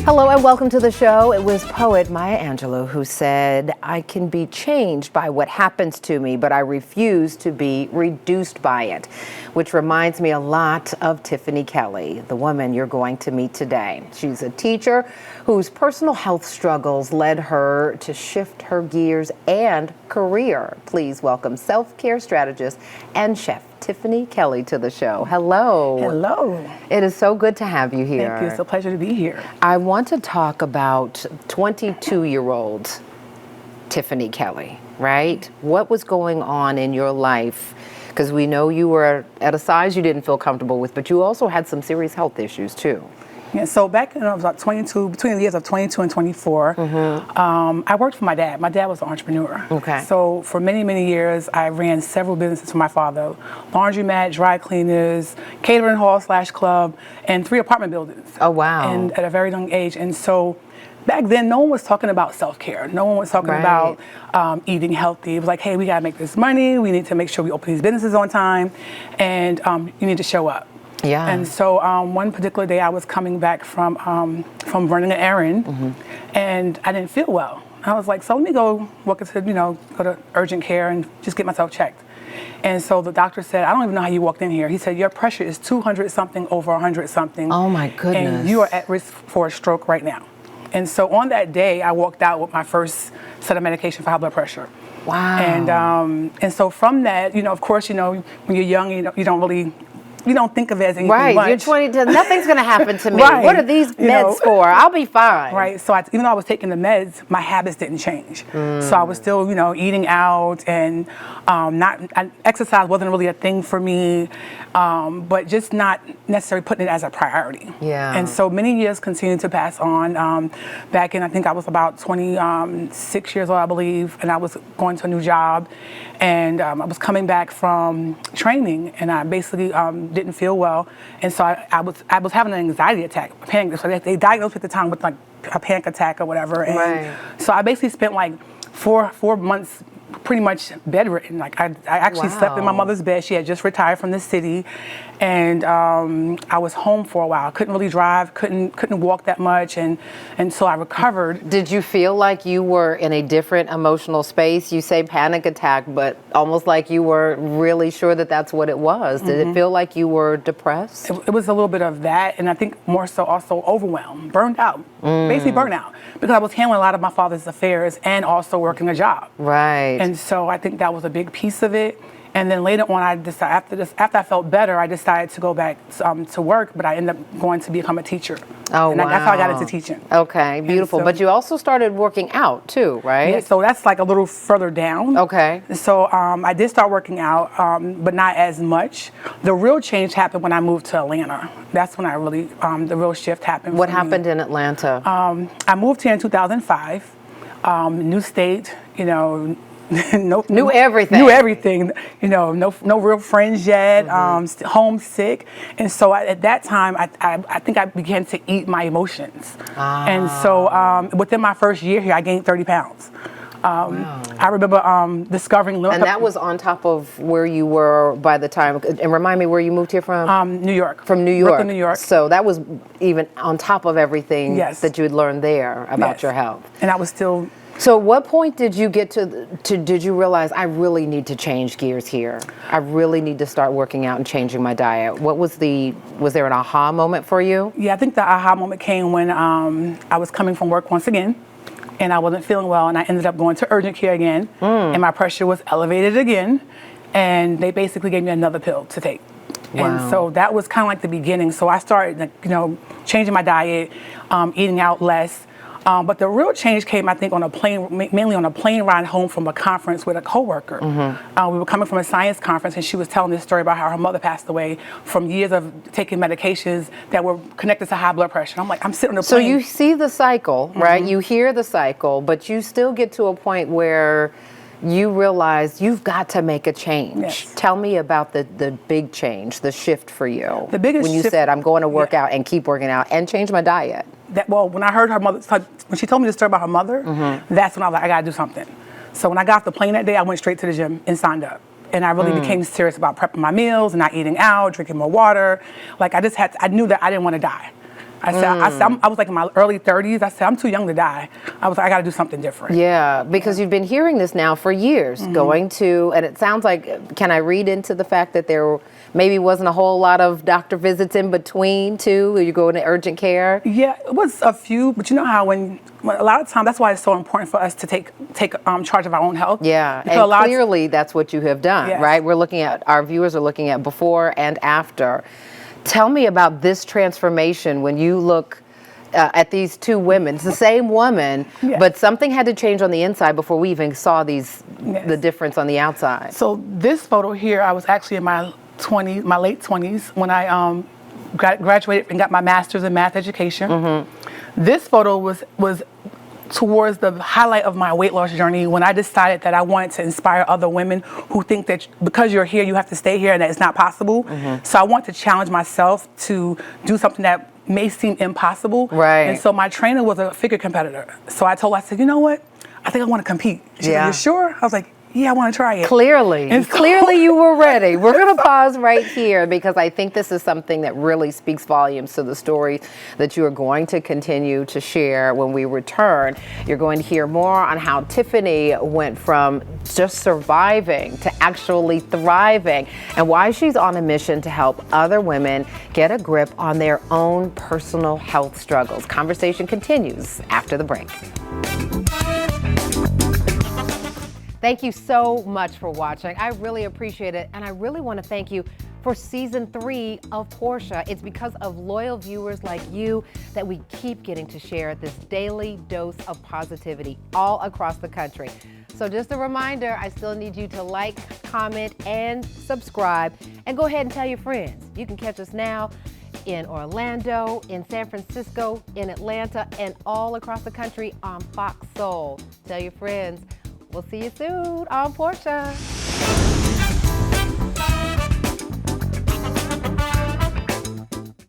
Hello and welcome to the show. It was poet Maya Angelou who said, "I can be changed by what happens to me, but I refuse to be reduced by it," which reminds me a lot of Tiffany Kelly, the woman you're going to meet today. She's a teacher whose personal health struggles led her to shift her gears and career. Please welcome self-care strategist and chef Tiffany Kelly to the show. Hello. Hello. It is so good to have you here. Thank you. It's a pleasure to be here. I want to talk about 22-year-old Tiffany Kelly, right? What was going on in your life? Because we know you were at a size you didn't feel comfortable with, but you also had some serious health issues too. Yeah, so back when I was about 22, between the years of 22 and 24, I worked for my dad. My dad was an entrepreneur. Okay. So for many, many years, I ran several businesses for my father: laundromat, dry cleaners, catering hall / club, and 3 apartment buildings. Oh, wow. And at a very young age. And so back then, no one was talking about self-care. No one was talking Right. about eating healthy. It was like, hey, we gotta make this money. We need to make sure we open these businesses on time, and you need to show up. Yeah. And so one particular day I was coming back from running an errand, and I didn't feel well. I was like, so let me go walk into, go to urgent care and just get myself checked. And so the doctor said, I don't even know how you walked in here. He said, your pressure is 200 something over 100 something. Oh my goodness. And you are at risk for a stroke right now. And so on that day, I walked out with my first set of medication for high blood pressure. Wow. And so from that, of course, when you're young, you don't think of it as anything Right, much. you're 22, nothing's gonna happen to me. Right. What are these meds for? I'll be fine. Right, so even though I was taking the meds, my habits didn't change. So I was still, eating out, and exercise wasn't really a thing for me, but just not necessarily putting it as a priority. Yeah. And so many years continued to pass on. Back in, I think I was about 26 years old, I believe, and I was going to a new job, and I was coming back from training, and I basically didn't feel well, and so I was having an anxiety attack, a panic. So they diagnosed me at the time with like a panic attack or whatever, and Right. so I basically spent like four months pretty much bedridden. Like I actually slept in my Wow. mother's bed. She had just retired from the city, and I was home for a while. I couldn't really drive, couldn't walk that much, and so I recovered. Did you feel like you were in a different emotional space? You say panic attack, but almost like you were really sure that that's what it was. Did it feel like you were depressed? It was a little bit of that, and I think more so also overwhelmed, burned out, basically burnt out, because I was handling a lot of my father's affairs and also working a job. Right. And so I think that was a big piece of it. And then later on, I decided after I felt better, I decided to go back to work, but I ended up going to become a teacher. Oh, and wow. that's how I got into teaching. Okay, beautiful. so- But you also started working out too, right? Yeah, so that's like a little further down. Okay. So I did start working out, but not as much. The real change happened when I moved to Atlanta. That's when I really, the real shift happened. What for me. happened in Atlanta? I moved here in 2005, new state, Knew everything. Knew everything, no real friends yet, homesick. And so at that time, I think I began to eat my emotions. And so within my first year here, I gained 30 pounds. Wow. I remember discovering... And that was on top of where you were by the time, and remind me where you moved here from? New York. From New York. Brooklyn, New York. So that was even on top of everything Yes. that you had learned there about Yes. your health. And I was still... So what point did you get did you realize I really need to change gears here? I really need to start working out and changing my diet. Was there an aha moment for you? Yeah, I think the aha moment came when I was coming from work once again, and I wasn't feeling well, and I ended up going to urgent care again, and my pressure was elevated again, and they basically gave me another pill to take. Wow. And so that was kind of like the beginning. So I started, changing my diet, eating out less. But the real change came, I think, mainly on a plane ride home from a conference with a coworker. We were coming from a science conference, and she was telling this story about how her mother passed away from years of taking medications that were connected to high blood pressure. I'm like, I'm sitting on the So plane. you see the cycle, right? You hear the cycle, but you still get to a point where you realize you've got to make a change. Yes. Tell me about the big change, the shift for you. The biggest when you shift- said, I'm going to work out and keep working out and change my diet. When I heard her mother, when she told me the story about her mother, that's when I was like, I gotta do something. So when I got off the plane that day, I went straight to the gym and signed up. And I really became serious about prepping my meals and not eating out, drinking more water. Like I knew that I didn't want to die. I was like in my early 30s. I said, I'm too young to die. I was like, I got to do something different. Yeah, because you've been hearing this now for years, going to, and it sounds like, can I read into the fact that there maybe wasn't a whole lot of doctor visits in between too? You go into urgent care? Yeah, it was a few, but you know how when a lot of times, that's why it's so important for us to take charge of our own health. Yeah, Because and clearly that's what you have done, Yes. right? We're looking at, our viewers are looking at before and after. Tell me about this transformation when you look at these two women. It's the same woman, Yes. but something had to change on the inside before we even saw these, Yes. the difference on the outside. So this photo here, I was actually in my late 20s when I graduated and got my master's in math education. This photo was towards the highlight of my weight loss journey when I decided that I wanted to inspire other women who think that because you're here, you have to stay here and that it's not possible. So I want to challenge myself to do something that may seem impossible. Right. And so my trainer was a figure competitor. So I told her, I said, you know what? I think I want to compete. She Yeah. said, you sure? I was like, yeah, I want to try it. Clearly, And so- clearly you were ready. We're going to pause right here because I think this is something that really speaks volumes to the story that you are going to continue to share when we return. You're going to hear more on how Tiffany went from just surviving to actually thriving and why she's on a mission to help other women get a grip on their own personal health struggles. Conversation continues after the break. Thank you so much for watching. I really appreciate it. And I really want to thank you for season 3 of Portia. It's because of loyal viewers like you that we keep getting to share this daily dose of positivity all across the country. So just a reminder, I still need you to like, comment, and subscribe. And go ahead and tell your friends. You can catch us now in Orlando, in San Francisco, in Atlanta, and all across the country on Fox Soul. Tell your friends. We'll see you soon on Portia.